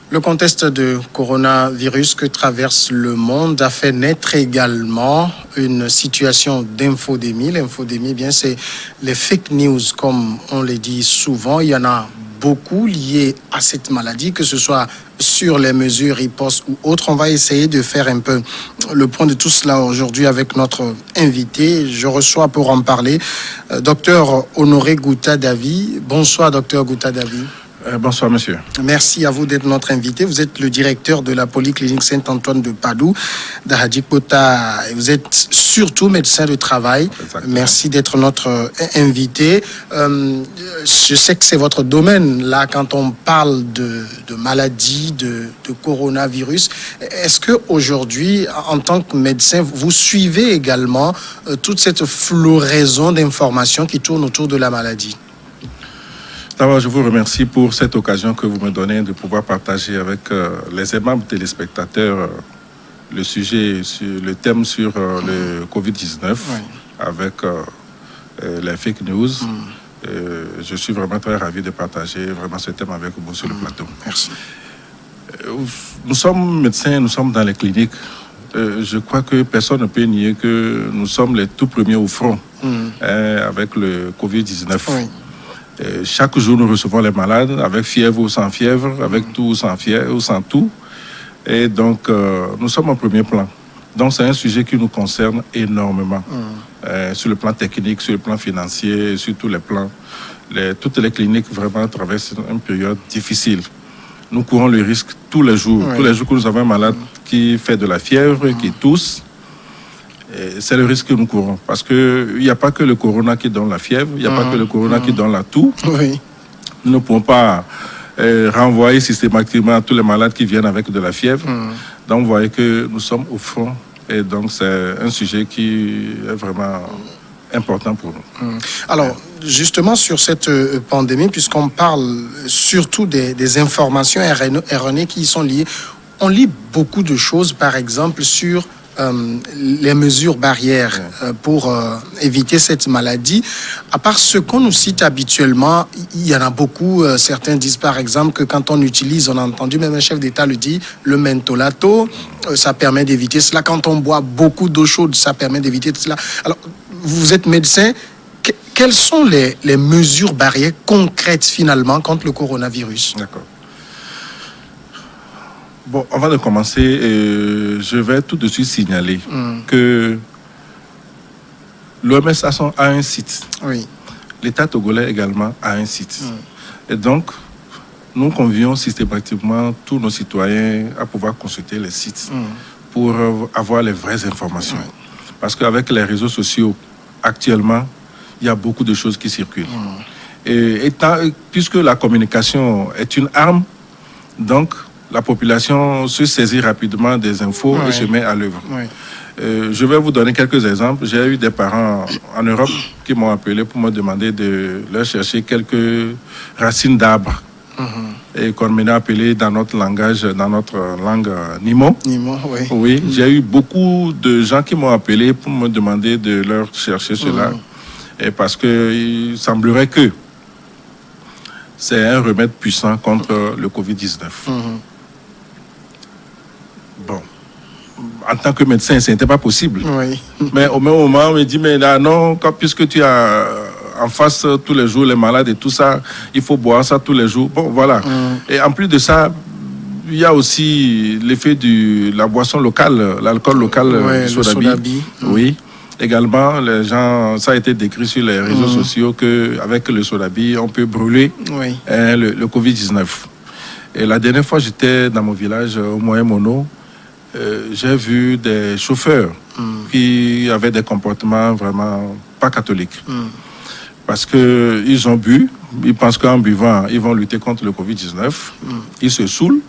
Le contexte de coronavirus que traverse le monde a fait naître également une situation d'infodémie. L'infodémie, bien, c'est les fake news, comme on le dit souvent. Il y en a beaucoup liés à cette maladie, que ce soit sur les mesures ripostes ou autres. On va essayer de faire un peu le point de tout cela aujourd'hui avec notre invité. Je reçois pour en parler Dr Honoré Gouta-Davi. Bonsoir, Dr Gouta-Davi. Bonsoir, monsieur. Merci à vous d'être notre invité. Vous êtes le directeur de la Polyclinique Saint-Antoine de Padoue, d'Ahadjikota. Vous êtes surtout médecin de travail. Exactement. Merci d'être notre invité. Je sais que c'est votre domaine, là, quand on parle de maladie, de coronavirus. Est-ce qu'aujourd'hui, en tant que médecin, vous suivez également toute cette floraison d'informations qui tournent autour de la maladie? D'abord, je vous remercie pour cette occasion que vous me donnez de pouvoir partager avec les aimables téléspectateurs le thème sur le Covid-19 avec les fake news. Je suis vraiment très ravi de partager vraiment ce thème avec vous sur le plateau. Merci. Nous sommes médecins, nous sommes dans les cliniques. Je crois que personne ne peut nier que nous sommes les tout premiers au front avec le Covid-19. Oui. Chaque jour, nous recevons les malades avec fièvre ou sans fièvre, avec tout ou sans fièvre ou sans tout. Et donc, nous sommes en premier plan. Donc, c'est un sujet qui nous concerne énormément. Sur le plan technique, sur le plan financier, sur tous les plans. Toutes les cliniques vraiment traversent une période difficile. Nous courons le risque tous les jours. Tous les jours que nous avons un malade qui fait de la fièvre, qui tousse, c'est le risque que nous courons. Parce qu'il n'y a pas que le corona qui donne la fièvre, il n'y a pas que le corona qui donne la toux. Oui. Nous ne pouvons pas renvoyer systématiquement tous les malades qui viennent avec de la fièvre. Donc, vous voyez que nous sommes au front. Et donc, c'est un sujet qui est vraiment important pour nous. Alors, justement, sur cette pandémie, puisqu'on parle surtout des informations erronées qui y sont liées, on lit beaucoup de choses, par exemple, sur les mesures barrières pour éviter cette maladie. À part ce qu'on nous cite habituellement, il y en a beaucoup. Certains disent par exemple que quand on utilise, on a entendu même un chef d'État le dit, le mentolato, ça permet d'éviter cela. Quand on boit beaucoup d'eau chaude, ça permet d'éviter cela. Alors, vous êtes médecin. Quelles sont les mesures barrières concrètes finalement contre le coronavirus? D'accord. Bon, avant de commencer, je vais tout de suite signaler que l'OMS a un site. Oui. L'État togolais également a un site. Et donc, nous convions systématiquement tous nos citoyens à pouvoir consulter les sites pour avoir les vraies informations. Parce qu'avec les réseaux sociaux, actuellement, il y a beaucoup de choses qui circulent. Puisque la communication est une arme, donc la population se saisit rapidement des infos et se met à l'œuvre. Je vais vous donner quelques exemples. J'ai eu des parents en Europe qui m'ont appelé pour me demander de leur chercher quelques racines d'arbres et qu'on m'a appelé dans notre langage, dans notre langue Nimo. Nimo, oui. Oui, j'ai eu beaucoup de gens qui m'ont appelé pour me demander de leur chercher cela. Et parce qu'il semblerait que c'est un remède puissant contre le Covid-19. Bon, en tant que médecin, ce n'était pas possible. Oui. Mais au même moment, on me dit, mais là, non, puisque tu as en face tous les jours les malades et tout ça, il faut boire ça tous les jours. Bon, voilà. Et en plus de ça, il y a aussi l'effet de la boisson locale, l'alcool local, le sodabi. Oui. Également, les gens, ça a été décrit sur les réseaux sociaux qu'avec le sodabi, on peut brûler le Covid-19. Et la dernière fois, j'étais dans mon village, au Moyen-Mono, j'ai vu des chauffeurs qui avaient des comportements vraiment pas catholiques. Parce qu'ils ont bu, ils pensent qu'en buvant, ils vont lutter contre le Covid-19. Ils se saoulent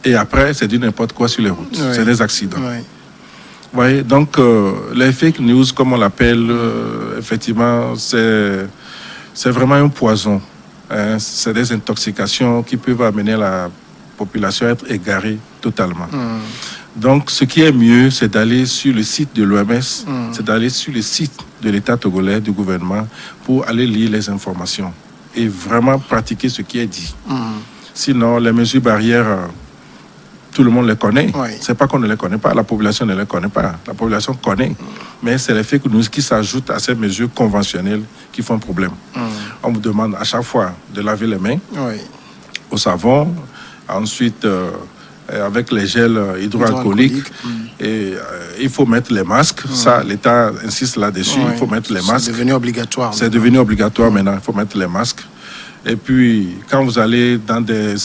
et après, c'est du n'importe quoi sur les routes. C'est des accidents. Vous voyez, donc, les fake news, comme on l'appelle, effectivement, c'est vraiment un poison. C'est des intoxications qui peuvent amener la population à être égarée totalement. Donc, ce qui est mieux, c'est d'aller sur le site de l'OMS, c'est d'aller sur le site de l'État togolais, du gouvernement, pour aller lire les informations et vraiment pratiquer ce qui est dit. Sinon, les mesures barrières, tout le monde les connaît. Oui. C'est pas qu'on ne les connaît pas, la population ne les connaît pas. La population connaît. Mais c'est les fake news qui s'ajoutent à ces mesures conventionnelles qui font problème. On vous demande à chaque fois de laver les mains au savon, ensuite avec les gels hydroalcooliques. Et il faut mettre les masques. Ça, l'État insiste là-dessus. Il faut mettre les masques. C'est devenu obligatoire. C'est devenu obligatoire maintenant. Il faut mettre les masques. Et puis, quand vous allez dans des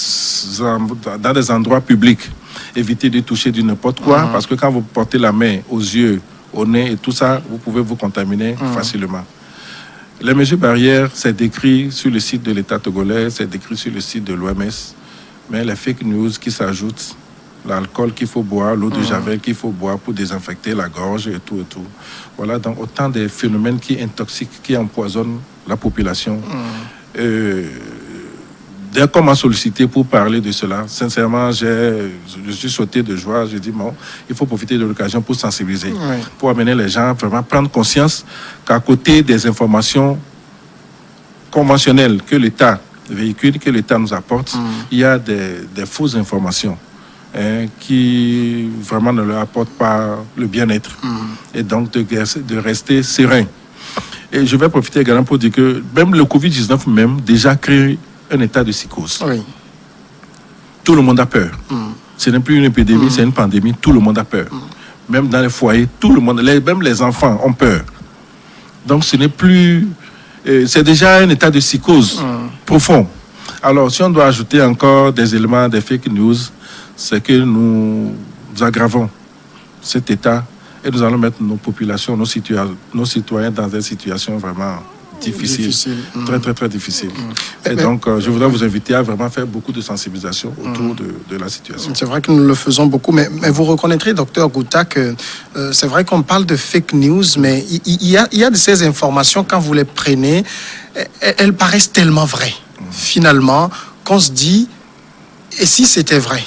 endroits publics, évitez de toucher du n'importe quoi, parce que quand vous portez la main aux yeux, au nez et tout ça, vous pouvez vous contaminer facilement. Les mesures barrières, c'est décrit sur le site de l'État togolais, c'est décrit sur le site de l'OMS, mais les fake news qui s'ajoutent, l'alcool qu'il faut boire, l'eau de javel qu'il faut boire pour désinfecter la gorge et tout et tout. Voilà, donc autant de phénomènes qui intoxiquent, qui empoisonnent la population. Dès qu'on m'a sollicité pour parler de cela, sincèrement, je suis sauté de joie. J'ai dit, bon, il faut profiter de l'occasion pour sensibiliser, pour amener les gens à vraiment prendre conscience qu'à côté des informations conventionnelles que l'État véhicule, que l'État nous apporte, il y a des fausses informations qui vraiment ne leur apportent pas le bien-être. Et donc de rester serein. Et je vais profiter également pour dire que même le Covid-19 même déjà crée un état de psychose. Tout le monde a peur. Ce n'est plus une épidémie, c'est une pandémie. Tout le monde a peur. Même dans les foyers, tout le monde, même les enfants ont peur. Donc ce n'est plus... c'est déjà un état de psychose profond. Alors si on doit ajouter encore des éléments des fake news, c'est que nous aggravons cet état. Et nous allons mettre nos populations, nos citoyens dans des situations vraiment difficiles. Très, très, très difficiles. Et donc, je voudrais vous inviter à vraiment faire beaucoup de sensibilisation autour de la situation. C'est vrai que nous le faisons beaucoup, mais vous reconnaîtrez, docteur Gouta, que c'est vrai qu'on parle de fake news, mais il y a de ces informations, quand vous les prenez, elles paraissent tellement vraies, finalement, qu'on se dit, et si c'était vrai?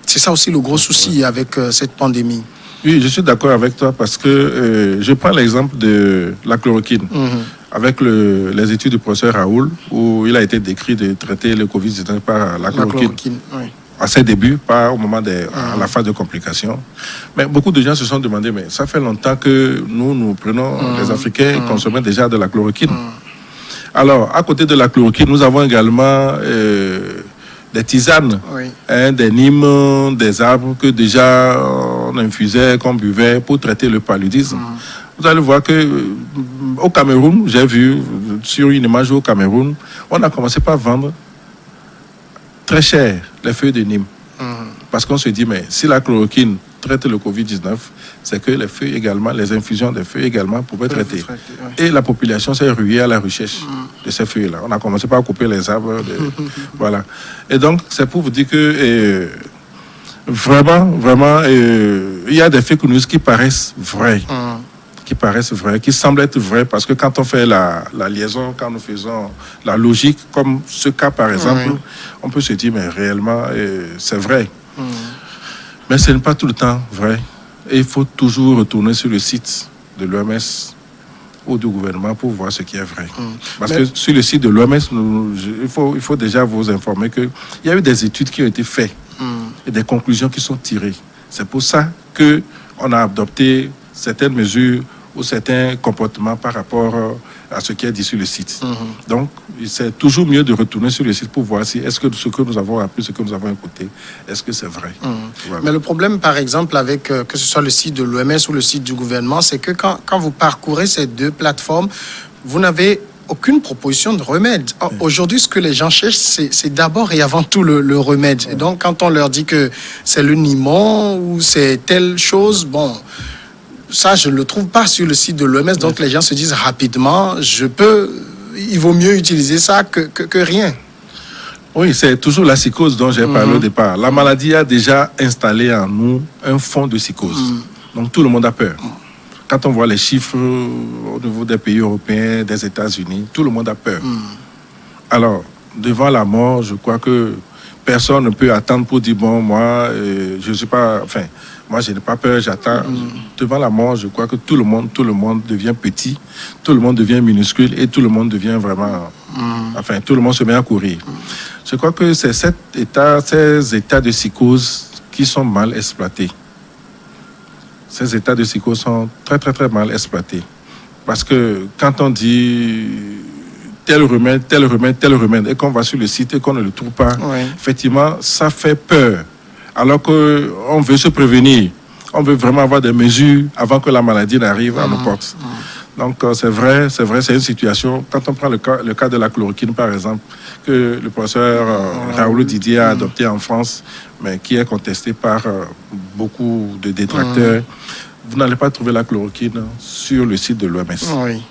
C'est ça aussi le gros souci avec cette pandémie. Oui, je suis d'accord avec toi parce que je prends l'exemple de la chloroquine. Avec les études du professeur Raoul, où il a été décrit de traiter le Covid-19 par la chloroquine. À ses débuts, pas au moment à la phase de complications. Mais beaucoup de gens se sont demandé, mais ça fait longtemps que nous prenons, les Africains, consomment déjà de la chloroquine. Alors, à côté de la chloroquine, nous avons également... des tisanes, des nimes, des arbres que déjà on infusait, qu'on buvait pour traiter le paludisme. Vous allez voir que au Cameroun, j'ai vu sur une image au Cameroun, on a commencé par vendre très cher les feuilles de Nîmes. Parce qu'on se dit, mais si la chloroquine traite le Covid-19, c'est que les feuilles également, les infusions des feuilles également pouvaient traiter. Et la population s'est ruée à la recherche de ces feuilles-là. On a commencé par couper les arbres. Voilà. Et donc, c'est pour vous dire que vraiment, il y a des fake news qui paraissent vraies. Qui semblent être vraies, parce que quand on fait la liaison, quand nous faisons la logique, comme ce cas par exemple, on peut se dire, mais réellement, c'est vrai. Mais ce n'est pas tout le temps vrai. Et il faut toujours retourner sur le site de l'OMS ou du gouvernement pour voir ce qui est vrai. Parce que sur le site de l'OMS, il faut déjà vous informer qu'il y a eu des études qui ont été faites et des conclusions qui sont tirées. C'est pour ça qu'on a adopté certaines mesures ou certains comportements par rapport à ce qui est dit sur le site. Donc, c'est toujours mieux de retourner sur le site pour voir si est-ce que ce que nous avons appris, ce que nous avons écouté, est-ce que c'est vrai. Voilà. Mais le problème, par exemple, avec que ce soit le site de l'OMS ou le site du gouvernement, c'est que quand vous parcourez ces deux plateformes, vous n'avez aucune proposition de remède. Aujourd'hui, ce que les gens cherchent, c'est d'abord et avant tout le remède. Et donc, quand on leur dit que c'est le Nimon ou c'est telle chose, bon... Ça, je ne le trouve pas sur le site de l'OMS. Donc, les gens se disent rapidement, il vaut mieux utiliser ça que rien. Oui, c'est toujours la psychose dont j'ai parlé au départ. La maladie a déjà installé en nous un fond de psychose. Donc, tout le monde a peur. Quand on voit les chiffres au niveau des pays européens, des États-Unis, tout le monde a peur. Alors, devant la mort, je crois que personne ne peut attendre pour dire, bon, moi, je ne suis pas... Enfin, moi, je n'ai pas peur, j'attends. Devant la mort, je crois que tout le monde devient petit, tout le monde devient minuscule et tout le monde devient vraiment... Enfin, tout le monde se met à courir. Je crois que c'est ces états de psychose qui sont mal exploités. Ces états de psychose sont très, très, très mal exploités. Parce que quand on dit tel remède, et qu'on va sur le site et qu'on ne le trouve pas, effectivement, ça fait peur. Alors qu'on veut se prévenir. On veut vraiment avoir des mesures avant que la maladie n'arrive à nos portes. Donc, c'est vrai, c'est une situation. Quand on prend le cas de la chloroquine, par exemple, que le professeur Raoul Didier a adopté en France, mais qui est contesté par beaucoup de détracteurs, vous n'allez pas trouver la chloroquine sur le site de l'OMS. Oui.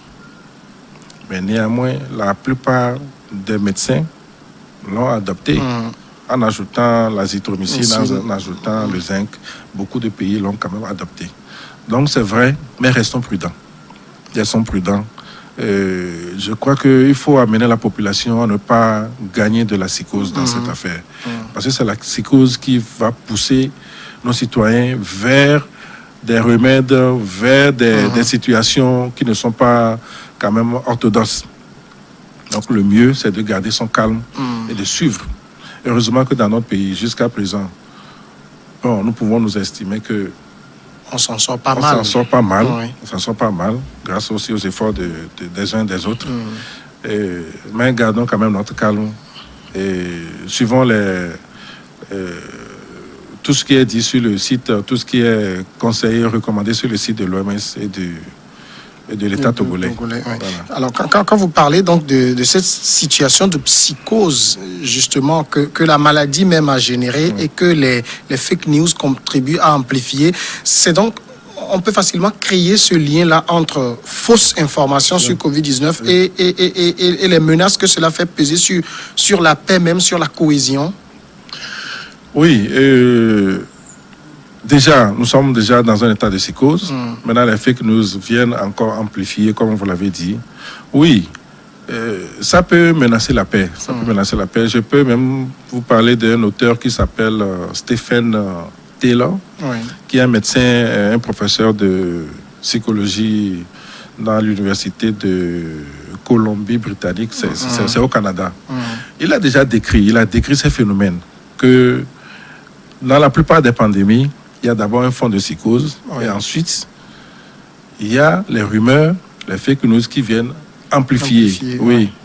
Mais néanmoins, la plupart des médecins l'ont adopté en ajoutant l'azithromycine, en ajoutant le zinc. Beaucoup de pays l'ont quand même adopté. Donc, c'est vrai, mais restons prudents. Ils sont prudents. Je crois qu'il faut amener la population à ne pas gagner de la psychose dans cette affaire. Parce que c'est la psychose qui va pousser nos citoyens vers des remèdes, vers des situations qui ne sont pas quand même orthodoxes. Donc le mieux, c'est de garder son calme et de suivre. Heureusement que dans notre pays, jusqu'à présent, nous pouvons nous estimer que on s'en sort pas mal. On s'en sort pas mal, grâce aussi aux efforts des uns et des autres. Mais gardons quand même notre calme et suivons tout ce qui est dit sur le site, tout ce qui est conseillé, recommandé sur le site de l'OMS et de l'État togolais. Voilà. Alors, quand vous parlez donc de cette situation de psychose, justement, que la maladie même a générée et que les fake news contribuent à amplifier, c'est donc, on peut facilement créer ce lien-là entre fausses informations sur Covid-19 et les menaces que cela fait peser sur la paix, même sur la cohésion. Oui, nous sommes déjà dans un état de psychose. Maintenant, les fake news viennent encore amplifier, comme vous l'avez dit. Oui, ça peut menacer la paix. Je peux même vous parler d'un auteur qui s'appelle Stephen Taylor, qui est un médecin, un professeur de psychologie dans l'université de Colombie-Britannique. C'est au Canada. Il a déjà décrit ces phénomènes que dans la plupart des pandémies, il y a d'abord un fond de psychose et ensuite, il y a les rumeurs, les fake news qui viennent amplifier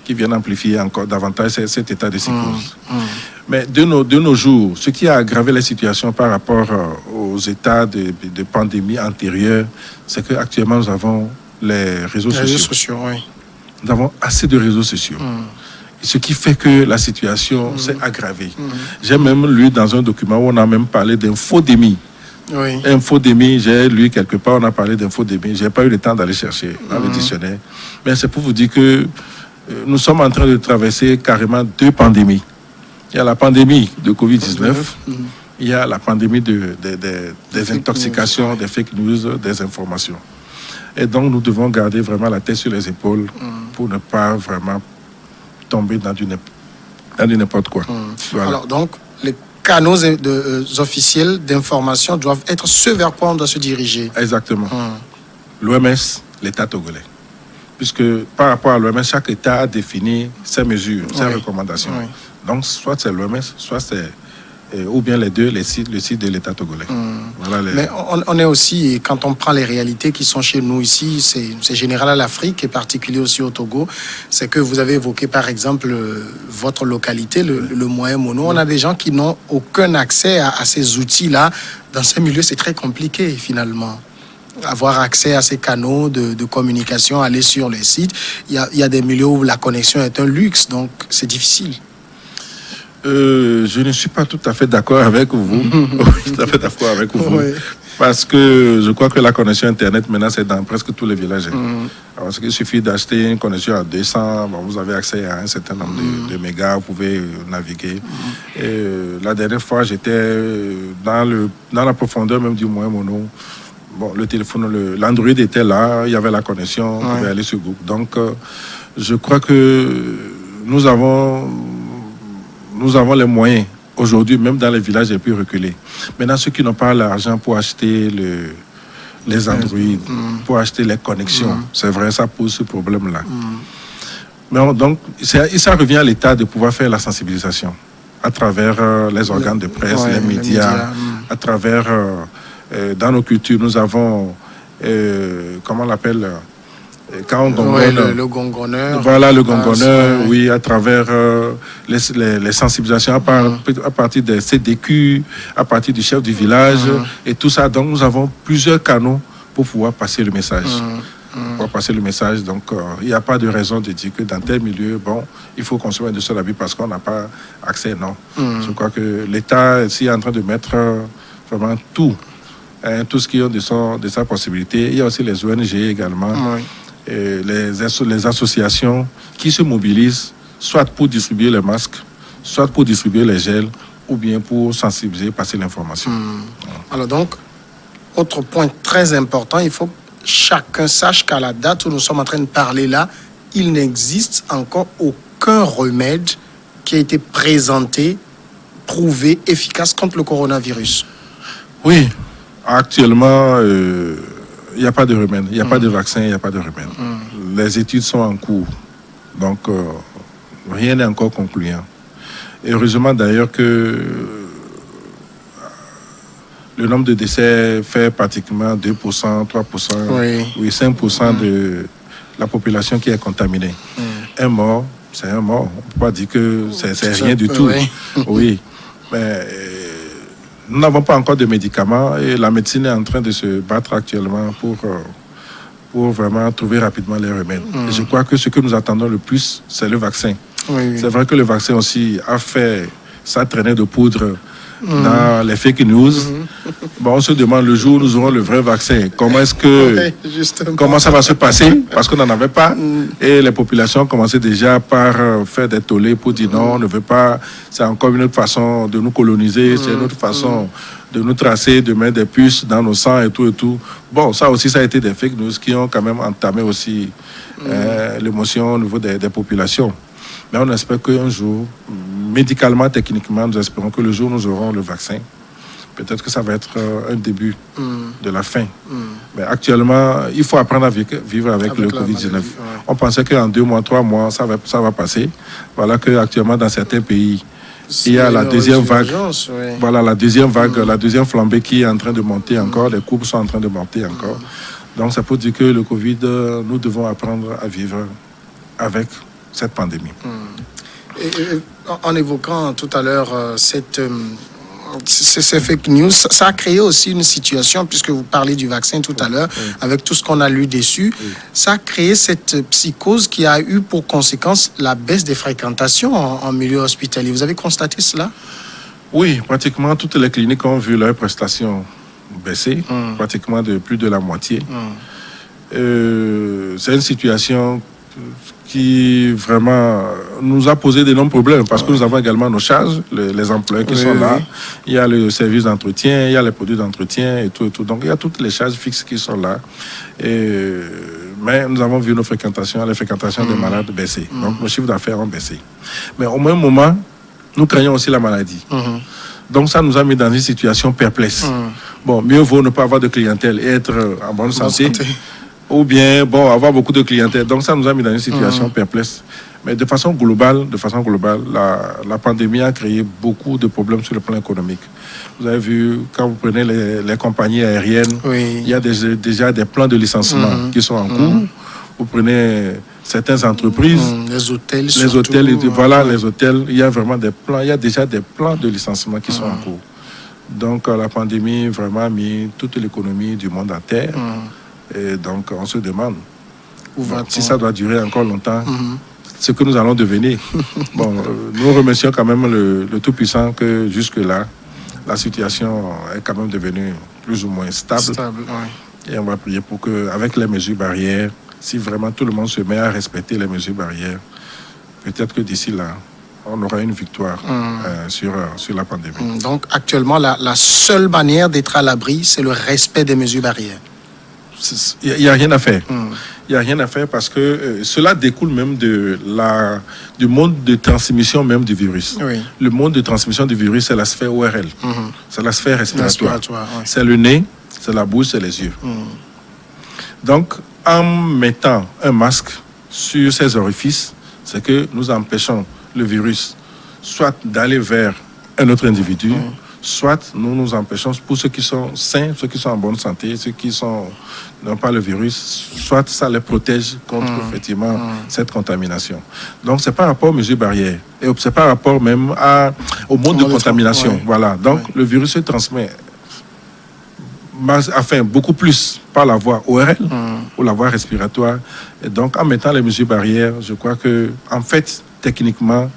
qui viennent amplifier encore davantage cet état de psychose. Mais de nos jours, ce qui a aggravé la situation par rapport aux états de pandémie antérieurs, c'est qu'actuellement, nous avons les réseaux sociaux. Nous avons assez de réseaux sociaux. Ce qui fait que la situation s'est aggravée. J'ai même lu dans un document où on a même parlé d'infodémie. Infodémie, j'ai lu quelque part, on a parlé d'infodémie. Je n'ai pas eu le temps d'aller chercher dans le dictionnaire. Mais c'est pour vous dire que nous sommes en train de traverser carrément deux pandémies. Il y a la pandémie de Covid-19, il y a la pandémie des intoxications, des fake news, des informations. Et donc, nous devons garder vraiment la tête sur les épaules pour ne pas vraiment tomber dans du n'importe quoi. Voilà. Alors donc, les canaux officiels d'information doivent être ce vers quoi on doit se diriger. Exactement. L'OMS, l'État togolais. Puisque par rapport à l'OMS, chaque État a défini ses mesures, ses recommandations. Donc, soit c'est l'OMS, soit c'est ou bien les deux, le site de l'État togolais. Voilà Mais on est aussi, quand on prend les réalités qui sont chez nous ici, c'est général à l'Afrique et particulier aussi au Togo, c'est que vous avez évoqué par exemple votre localité, le Moyen Mono. On a des gens qui n'ont aucun accès à ces outils-là. Dans ces milieux, c'est très compliqué finalement. Avoir accès à ces canaux de communication, aller sur les sites. Il y a des milieux où la connexion est un luxe, donc c'est difficile. Je ne suis pas tout à fait d'accord avec vous. Parce que je crois que la connexion Internet, maintenant, c'est dans presque tous les villages. Parce qu'il suffit d'acheter une connexion à 200, vous avez accès à un certain nombre de mégas, vous pouvez naviguer. La dernière fois, j'étais dans la profondeur même du Moyen Mono. Le téléphone, l'Android était là, il y avait la connexion, on pouvait aller sur Google. Donc, je crois que nous avons les moyens aujourd'hui, même dans les villages les plus reculés. Maintenant, ceux qui n'ont pas l'argent pour acheter les Android, pour acheter les connexions, c'est vrai, ça pose ce problème-là. Mais donc, ça revient à l'État de pouvoir faire la sensibilisation à travers les organes de presse, les médias, à travers, dans nos cultures, nous avons, comment on l'appelle, quand on gongonne, le gongonneur. Voilà, le gongonneur, oui, à travers les sensibilisations à partir des CDQ, à partir du chef du village, et tout ça. Donc, nous avons plusieurs canaux pour pouvoir passer le message. Pour passer le message, donc il n'y a pas de raison de dire que dans tel milieu, bon, il faut consommer de seul habit parce qu'on n'a pas accès, non. Je crois que l'État est en train de mettre vraiment tout ce qui est de sa possibilité. Il y a aussi les ONG également, et les associations qui se mobilisent, soit pour distribuer les masques, soit pour distribuer les gels, ou bien pour sensibiliser, passer l'information. Alors donc, autre point très important, il faut chacun sache qu'à la date où nous sommes en train de parler là, il n'existe encore aucun remède qui a été présenté, prouvé, efficace contre le coronavirus. Oui, actuellement, il n'y a pas de remède, il n'y a pas de vaccin, il n'y a pas de remède. Les études sont en cours, donc rien n'est encore concluant. Et heureusement d'ailleurs que le nombre de décès fait pratiquement 2%, 3%, 5% de la population qui est contaminée. Un mort, c'est un mort. On ne peut pas dire que c'est rien du tout. Oui. Mais nous n'avons pas encore de médicaments et la médecine est en train de se battre actuellement pour vraiment trouver rapidement les remèdes. Et je crois que ce que nous attendons le plus, c'est le vaccin. C'est vrai que le vaccin aussi a fait sa traînée de poudre dans les fake news. Bon, on se demande le jour où nous aurons le vrai vaccin, comment ça va se passer, parce qu'on n'en avait pas. Et les populations ont commencé déjà par faire des tollés pour dire non, on ne veut pas, c'est encore une autre façon de nous coloniser, c'est une autre façon de nous tracer, de mettre des puces dans nos sangs et tout et tout. Bon, ça aussi, ça a été des fake news qui ont quand même entamé aussi l'émotion au niveau des populations. Mais on espère qu'un jour, médicalement, techniquement, nous espérons que le jour où nous aurons le vaccin, peut-être que ça va être un début de la fin. Mais actuellement, il faut apprendre à vivre avec le Covid-19. On pensait qu'en 2 mois, 3 mois, ça va passer. Voilà qu'actuellement, dans certains pays, il y a la deuxième vague. Voilà, la deuxième vague, la deuxième flambée qui est en train de monter encore. Les courbes sont en train de monter encore. Donc, ça peut dire que le Covid, nous devons apprendre à vivre avec cette pandémie. Et en évoquant tout à l'heure ces fake news, ça a créé aussi une situation, puisque vous parlez du vaccin tout à l'heure, avec tout ce qu'on a lu dessus, ça a créé cette psychose qui a eu pour conséquence la baisse des fréquentations en milieu hospitalier. Vous avez constaté cela? Oui, pratiquement toutes les cliniques ont vu leurs prestations baisser, pratiquement de plus de la moitié. C'est une situation qui vraiment nous a posé d'énormes problèmes parce que nous avons également nos charges, les employés qui sont là. Il y a le service d'entretien, il y a les produits d'entretien et tout. Donc il y a toutes les charges fixes qui sont là. Mais nous avons vu les fréquentations des malades baisser. Donc nos chiffres d'affaires ont baissé. Mais au même moment, nous craignons aussi la maladie. Donc ça nous a mis dans une situation perplexe. Bon, mieux vaut ne pas avoir de clientèle et être en bonne santé. Ou bien, avoir beaucoup de clientèle. Donc, ça nous a mis dans une situation perplexe. Mais de façon globale, la pandémie a créé beaucoup de problèmes sur le plan économique. Vous avez vu, quand vous prenez les compagnies aériennes, il y a déjà des plans de licenciement qui sont en cours. Vous prenez certaines entreprises, les hôtels, les hôtels, il y a vraiment des plans, il y a déjà des plans de licenciement qui sont en cours. Donc, la pandémie vraiment a mis toute l'économie du monde à terre. Et donc, on se demande si ça doit durer encore longtemps, ce que nous allons devenir. Nous remercions quand même le Tout-Puissant que jusque-là, la situation est quand même devenue plus ou moins stable. Et on va prier pour qu'avec les mesures barrières, si vraiment tout le monde se met à respecter les mesures barrières, peut-être que d'ici là, on aura une victoire sur la pandémie. Donc, actuellement, la seule manière d'être à l'abri, c'est le respect des mesures barrières. Il n'y a rien à faire. Il n'y a rien à faire parce que cela découle même du monde de transmission même du virus. Le monde de transmission du virus, c'est la sphère ORL. C'est la sphère respiratoire. C'est le nez, c'est la bouche, c'est les yeux. Donc, en mettant un masque sur ces orifices, c'est que nous empêchons le virus soit d'aller vers un autre individu, soit nous nous empêchons, pour ceux qui sont sains, ceux qui sont en bonne santé, ceux qui n'ont pas le virus, soit ça les protège contre effectivement cette contamination. Donc c'est par rapport aux mesures barrières, et c'est par rapport même au mode de contamination. Voilà. Donc le virus se transmet beaucoup plus par la voie ORL ou la voie respiratoire. Et donc en mettant les mesures barrières, je crois que en fait, techniquement,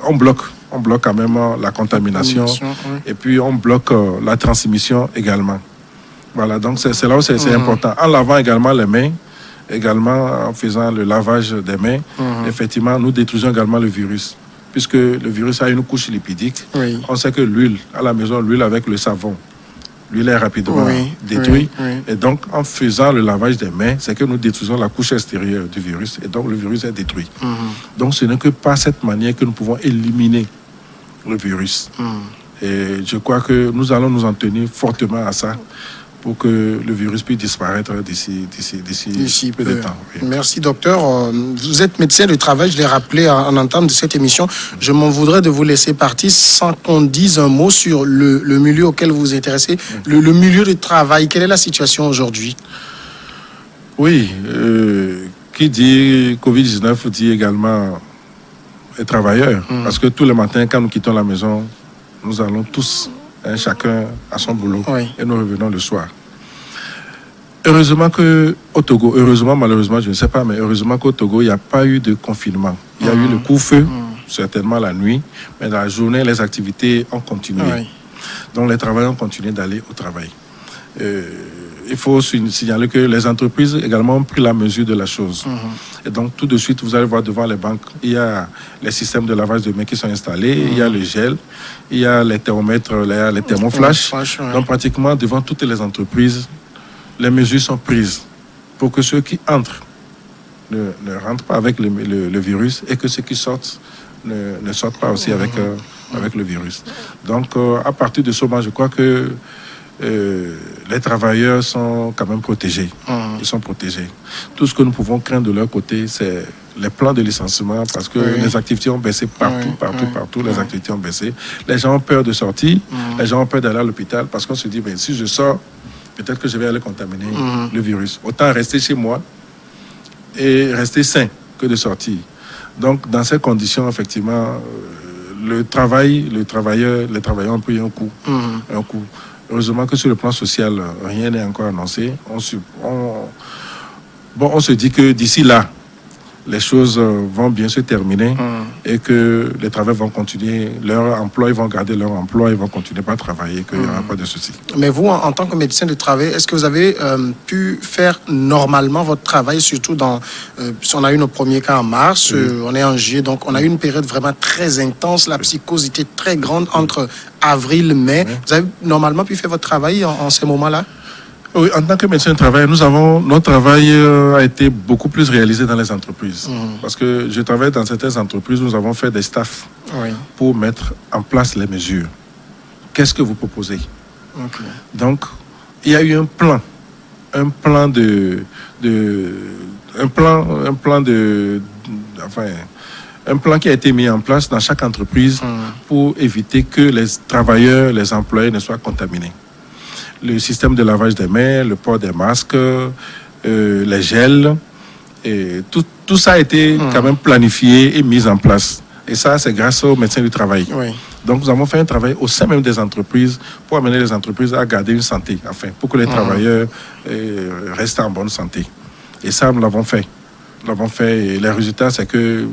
on bloque quand même la contamination et puis on bloque la transmission également. Voilà, donc c'est là où c'est important. En lavant également les mains, également en faisant le lavage des mains, effectivement, nous détruisons également le virus. Puisque le virus a une couche lipidique, on sait que l'huile, à la maison, l'huile avec le savon, l'huile est rapidement détruite. Et donc, en faisant le lavage des mains, c'est que nous détruisons la couche extérieure du virus. Et donc, le virus est détruit. Donc, ce n'est que par cette manière que nous pouvons éliminer le virus. Et je crois que nous allons nous en tenir fortement à ça pour que le virus puisse disparaître d'ici peu de temps. Merci, docteur. Vous êtes médecin de travail, je l'ai rappelé en entame de cette émission. Je m'en voudrais de vous laisser partir sans qu'on dise un mot sur le milieu auquel vous vous intéressez, le milieu de travail. Quelle est la situation aujourd'hui? Oui, qui dit Covid-19 dit également les travailleurs. Parce que tous les matins, quand nous quittons la maison, nous allons tous, chacun à son boulot, et nous revenons le soir. Heureusement qu'au Togo, malheureusement, je ne sais pas, mais heureusement qu'au Togo, il n'y a pas eu de confinement. Il y a eu le couvre-feu, certainement la nuit, mais dans la journée, les activités ont continué. Donc les travailleurs ont continué d'aller au travail. Il faut signaler que les entreprises également ont pris la mesure de la chose. Et donc tout de suite, vous allez voir devant les banques, il y a les systèmes de lavage de mains qui sont installés, il y a le gel, il y a les thermomètres, les thermoflash. Donc pratiquement devant toutes les entreprises, les mesures sont prises pour que ceux qui entrent ne rentrent pas avec le virus et que ceux qui sortent ne sortent pas aussi avec le virus. Donc à partir de ce moment, je crois que les travailleurs sont quand même protégés. Ils sont protégés. Tout ce que nous pouvons craindre de leur côté, c'est les plans de licenciement parce que les activités ont baissé partout. Les activités ont baissé. Les gens ont peur de sortir. Les gens ont peur d'aller à l'hôpital parce qu'on se dit, ben, si je sors, peut-être que je vais aller contaminer le virus. Autant rester chez moi et rester sain que de sortir. Donc, dans ces conditions, effectivement, les travailleurs ont pris un coup. Heureusement que sur le plan social, rien n'est encore annoncé. On se dit que d'ici là, les choses vont bien se terminer et que les travailleurs vont continuer leur emploi, ils vont garder leur emploi, ils vont continuer à travailler, qu'il n'y aura pas de souci. Mais vous, en tant que médecin de travail, est-ce que vous avez pu faire normalement votre travail, surtout on a eu nos premiers cas en mars, on est en juillet, donc on a eu une période vraiment très intense, la psychose était très grande entre avril et mai. Vous avez normalement pu faire votre travail en ces moments-là? Oui, en tant que médecin de travail, notre travail a été beaucoup plus réalisé dans les entreprises. Parce que je travaille dans certaines entreprises, nous avons fait des staffs pour mettre en place les mesures. Qu'est-ce que vous proposez? Donc, il y a eu un plan qui a été mis en place dans chaque entreprise pour éviter que les travailleurs, les employés ne soient contaminés. Le système de lavage des mains, le port des masques, les gels, et tout ça a été quand même planifié et mis en place. Et ça, c'est grâce aux médecins du travail. Donc, nous avons fait un travail au sein même des entreprises pour amener les entreprises à garder une santé, pour que les travailleurs restent en bonne santé. Et ça, nous l'avons fait. Et les résultats, c'est que,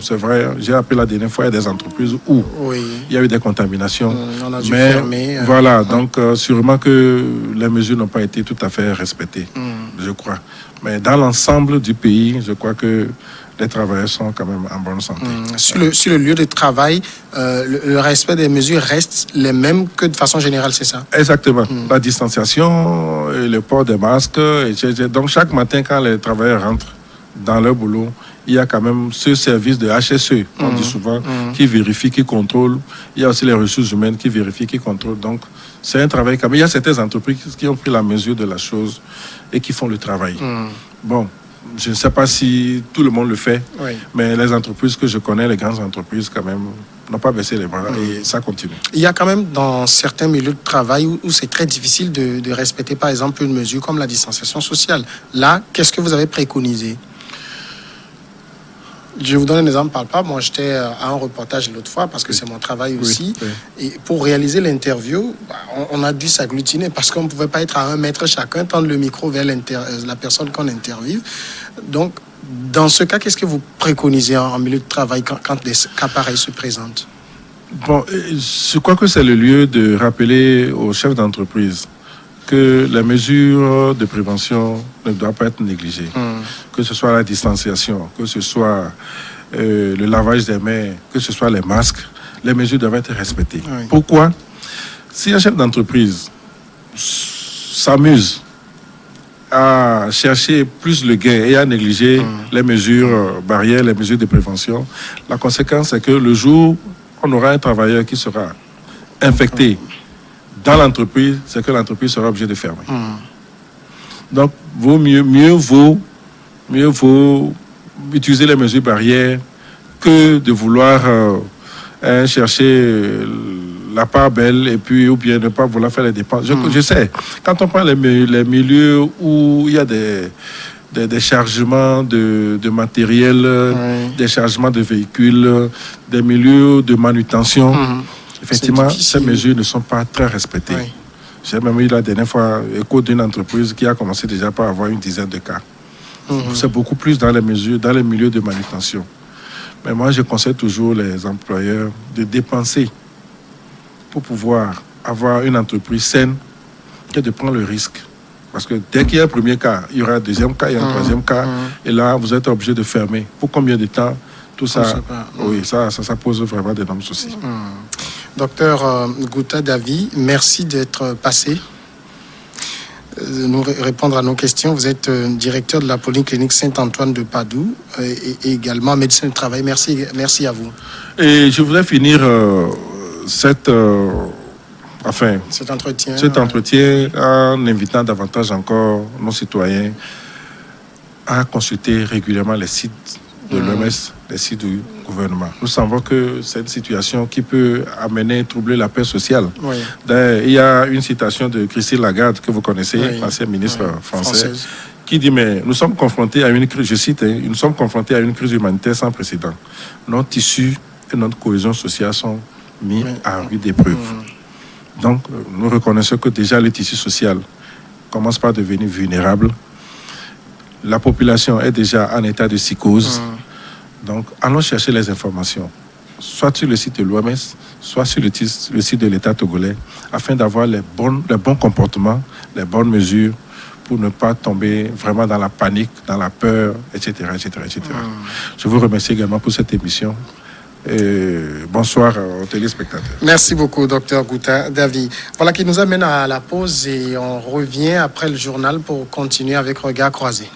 c'est vrai, j'ai appelé la dernière fois, il y a des entreprises où il y a eu des contaminations. On a dû fermer. Voilà, donc sûrement que les mesures n'ont pas été tout à fait respectées, je crois. Mais dans l'ensemble du pays, je crois que les travailleurs sont quand même en bonne santé. Sur le lieu de travail, le respect des mesures reste les mêmes que de façon générale, c'est ça? Exactement. La distanciation, le port des masques. Donc chaque matin, quand les travailleurs rentrent dans leur boulot, il y a quand même ce service de HSE, on dit souvent, qui vérifie, qui contrôle. Il y a aussi les ressources humaines qui vérifient, qui contrôlent. Donc, c'est un travail quand même. Il y a certaines entreprises qui ont pris la mesure de la chose et qui font le travail. je ne sais pas si tout le monde le fait, oui. mais les entreprises que je connais, les grandes entreprises quand même, n'ont pas baissé les bras et ça continue. Il y a quand même dans certains milieux de travail où c'est très difficile de respecter par exemple une mesure comme la distanciation sociale. Là, qu'est-ce que vous avez préconisé? Je vous donne un exemple palpable. Moi, j'étais à un reportage l'autre fois parce que c'est mon travail aussi. Oui. Et pour réaliser l'interview, on a dû s'agglutiner parce qu'on ne pouvait pas être à 1 mètre chacun, tendre le micro vers la personne qu'on interviewe. Donc, dans ce cas, qu'est-ce que vous préconisez en milieu de travail quand des cas pareils se présentent? Bon, je crois que c'est le lieu de rappeler aux chefs d'entreprise que les mesures de prévention ne doivent pas être négligées. Que ce soit la distanciation, que ce soit le lavage des mains, que ce soit les masques, les mesures doivent être respectées. Oui. Pourquoi? Si un chef d'entreprise s'amuse à chercher plus le gain et à négliger les mesures barrières, les mesures de prévention, la conséquence c'est que le jour où on aura un travailleur qui sera infecté dans l'entreprise, c'est que l'entreprise sera obligée de fermer. Donc, mieux vaut utiliser les mesures barrières que de vouloir chercher la part belle et puis ou bien ne pas vouloir faire les dépenses. Je sais, quand on prend les milieux où il y a des chargements de matériel, des chargements de véhicules, des milieux de manutention, effectivement, ces mesures ne sont pas très respectées. Oui. J'ai même eu la dernière fois écho d'une entreprise qui a commencé déjà par avoir une dizaine de cas. C'est beaucoup plus dans les milieux de manutention. Mais moi, je conseille toujours les employeurs de dépenser pour pouvoir avoir une entreprise saine que de prendre le risque. Parce que dès qu'il y a un premier cas, il y aura un deuxième cas et un troisième cas. Et là, vous êtes obligé de fermer. Pour combien de temps? Tout ça, oui, ça pose vraiment d'énormes soucis. Docteur Gouta Davy, merci d'être passé, nous répondre à nos questions. Vous êtes directeur de la Polyclinique Saint-Antoine de Padoue et également médecin du travail. Merci à vous. Et je voudrais finir cet entretien en invitant davantage encore nos citoyens à consulter régulièrement les sites de l'OMS, les sites du gouvernement. Nous savons que c'est une situation qui peut troubler la paix sociale. Oui. Il y a une citation de Christine Lagarde, que vous connaissez, l'ancienne ministre française, qui dit, mais nous sommes confrontés à une crise, je cite, nous sommes confrontés à une crise humanitaire sans précédent. Notre tissu et notre cohésion sociale sont mis à rude épreuve. Donc, nous reconnaissons que déjà le tissu social commence par devenir vulnérable. La population est déjà en état de psychose. Donc, allons chercher les informations, soit sur le site de l'OMS, soit sur le site de l'État togolais, afin d'avoir les bons comportements, les bonnes mesures pour ne pas tomber vraiment dans la panique, dans la peur, etc. etc. Je vous remercie également pour cette émission. Et bonsoir aux téléspectateurs. Merci beaucoup, docteur Gouta Davy. Voilà qui nous amène à la pause et on revient après le journal pour continuer avec Regard croisé.